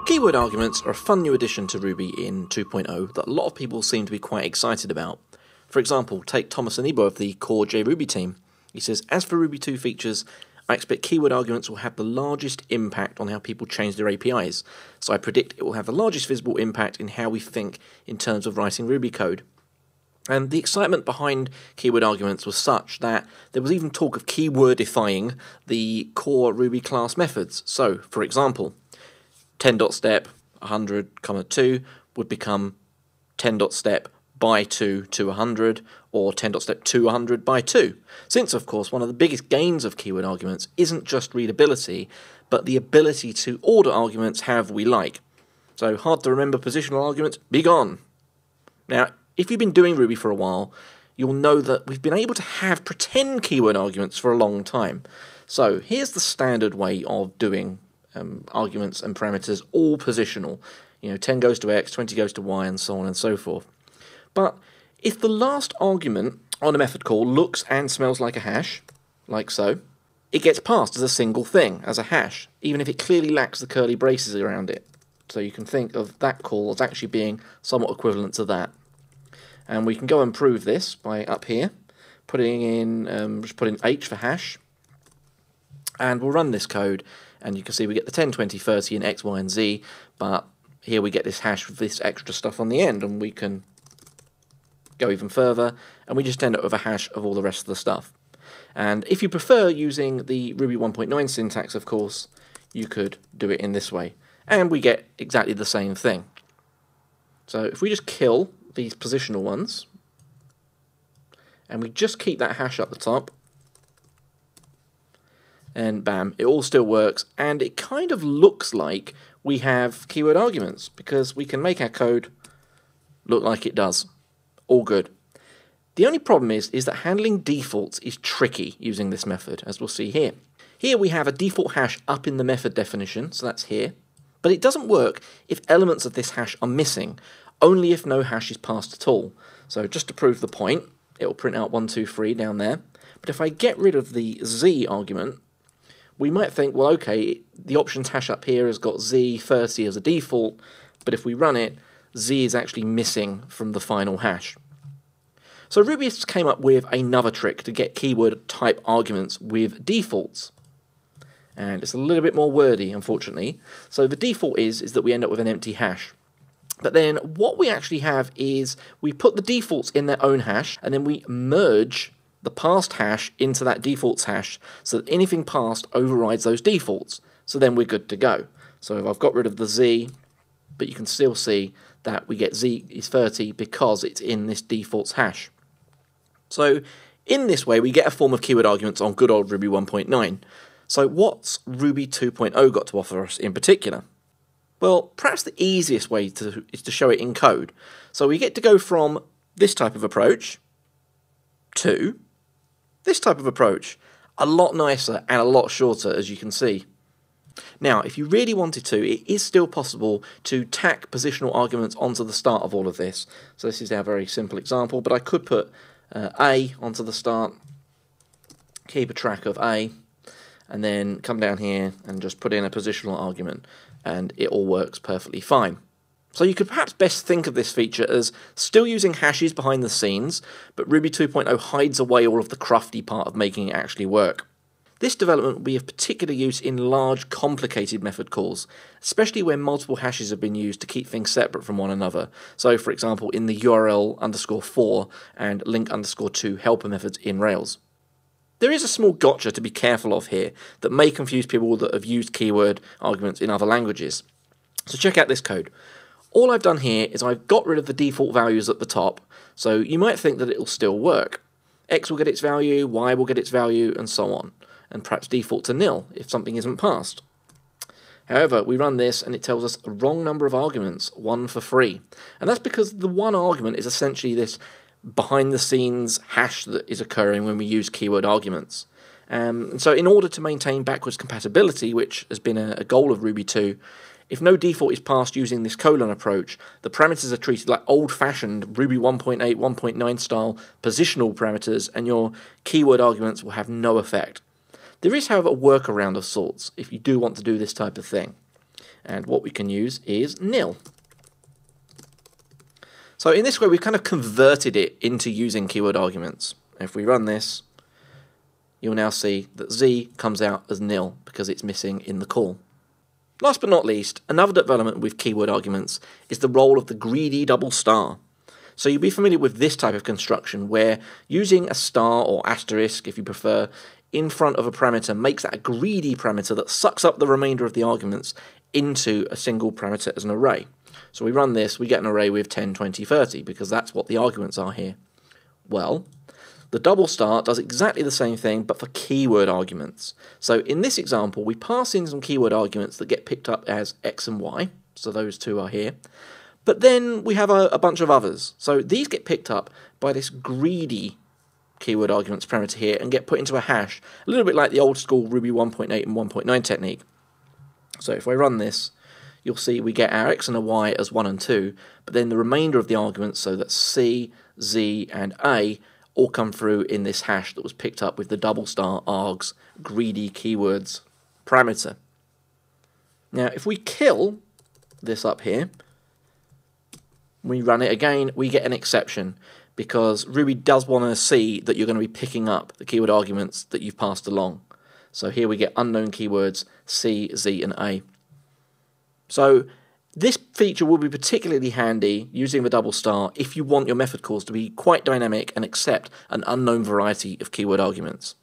Keyword arguments are a fun new addition to Ruby in 2.0 that a lot of people seem to be quite excited about. For example, take Thomas Anibo of the core JRuby team. He says, as for Ruby 2 features, I expect keyword arguments will have the largest impact on how people change their APIs, so I predict it will have the largest visible impact in how we think in terms of writing Ruby code. And the excitement behind keyword arguments was such that there was even talk of keywordifying the core Ruby class methods. So, for example, 10.step 100, 2 would become 10.step by 2 to 100, or 10.step to 100 by 2. Since, of course, one of the biggest gains of keyword arguments isn't just readability, but the ability to order arguments however we like. So, hard to remember positional arguments, be gone. Now, if you've been doing Ruby for a while, you'll know that we've been able to have pretend keyword arguments for a long time. So, here's the standard way of doing arguments and parameters, all positional. 10 goes to x, 20 goes to y, and so on and so forth. But if the last argument on a method call looks and smells like a hash, like so, it gets passed as a single thing, as a hash, even if it clearly lacks the curly braces around it. So you can think of that call as actually being somewhat equivalent to that. And we can go and prove this by up here, putting in, just put in h for hash, and we'll run this code, and you can see we get the 10, 20, 30 in x, y, and z, but here we get this hash with this extra stuff on the end, and we can go even further, and we just end up with a hash of all the rest of the stuff. And if you prefer using the Ruby 1.9 syntax, of course, you could do it in this way, and we get exactly the same thing. So if we just kill these positional ones, and we just keep that hash up the top, and bam, it all still works, and it kind of looks like we have keyword arguments, because we can make our code look like it does. All good. The only problem is that handling defaults is tricky using this method, as we'll see here. Here we have a default hash up in the method definition, so that's here, but it doesn't work if elements of this hash are missing, only if no hash is passed at all. So just to prove the point, it will print out 1, 2, 3 down there, but if I get rid of the z argument, we might think, well, okay, the options hash up here has got z30 as a default, but if we run it, z is actually missing from the final hash. So Rubyists came up with another trick to get keyword type arguments with defaults. And it's a little bit more wordy, unfortunately. So the default is that we end up with an empty hash. But then what we actually have is we put the defaults in their own hash, and then we merge the passed hash into that defaults hash so that anything passed overrides those defaults. So then we're good to go. So if I've got rid of the z, but you can still see that we get z is 30 because it's in this defaults hash. So in this way we get a form of keyword arguments on good old Ruby 1.9. So what's Ruby 2.0 got to offer us in particular? Well, perhaps the easiest way is to show it in code. So we get to go from this type of approach to this type of approach. A lot nicer and a lot shorter, as you can see. Now, if you really wanted to, it is still possible to tack positional arguments onto the start of all of this. So this is our very simple example, but I could put A onto the start, keep a track of A, and then come down here and just put in a positional argument, and it all works perfectly fine. So you could perhaps best think of this feature as still using hashes behind the scenes, but Ruby 2.0 hides away all of the crufty part of making it actually work. This development will be of particular use in large, complicated method calls, especially where multiple hashes have been used to keep things separate from one another. So, for example, in the URL_for and link_to helper methods in Rails. There is a small gotcha to be careful of here that may confuse people that have used keyword arguments in other languages. So check out this code. All I've done here is I've got rid of the default values at the top, so you might think that it'll still work. X will get its value, Y will get its value, and so on, and perhaps default to nil if something isn't passed. However, we run this and it tells us a wrong number of arguments, 1 for free. And that's because the one argument is essentially this behind-the-scenes hash that is occurring when we use keyword arguments. And so in order to maintain backwards compatibility, which has been a goal of Ruby 2, if no default is passed using this colon approach, the parameters are treated like old-fashioned Ruby 1.8, 1.9 style positional parameters, and your keyword arguments will have no effect. There is, however, a workaround of sorts if you do want to do this type of thing. And what we can use is nil. So in this way, we've kind of converted it into using keyword arguments. If we run this, you'll now see that Z comes out as nil because it's missing in the call. Last but not least, another development with keyword arguments is the role of the greedy double star. So you'll be familiar with this type of construction where using a star or asterisk, if you prefer, in front of a parameter makes that a greedy parameter that sucks up the remainder of the arguments into a single parameter as an array. So we run this, we get an array with 10, 20, 30 because that's what the arguments are here. Well, the double star does exactly the same thing but for keyword arguments. So in this example, we pass in some keyword arguments that get picked up as x and y, so those two are here. But then we have a bunch of others. So these get picked up by this greedy keyword arguments parameter here and get put into a hash, a little bit like the old school Ruby 1.8 and 1.9 technique. So if I run this, you'll see we get our x and a y as 1 and 2, but then the remainder of the arguments, so that C, Z, and A, all come through in this hash that was picked up with the double star args greedy keywords parameter. Now if we kill this up here, we run it again, we get an exception because Ruby does want to see that you're going to be picking up the keyword arguments that you've passed along. So here we get unknown keywords C, Z, and A. So this feature will be particularly handy using the double star if you want your method calls to be quite dynamic and accept an unknown variety of keyword arguments.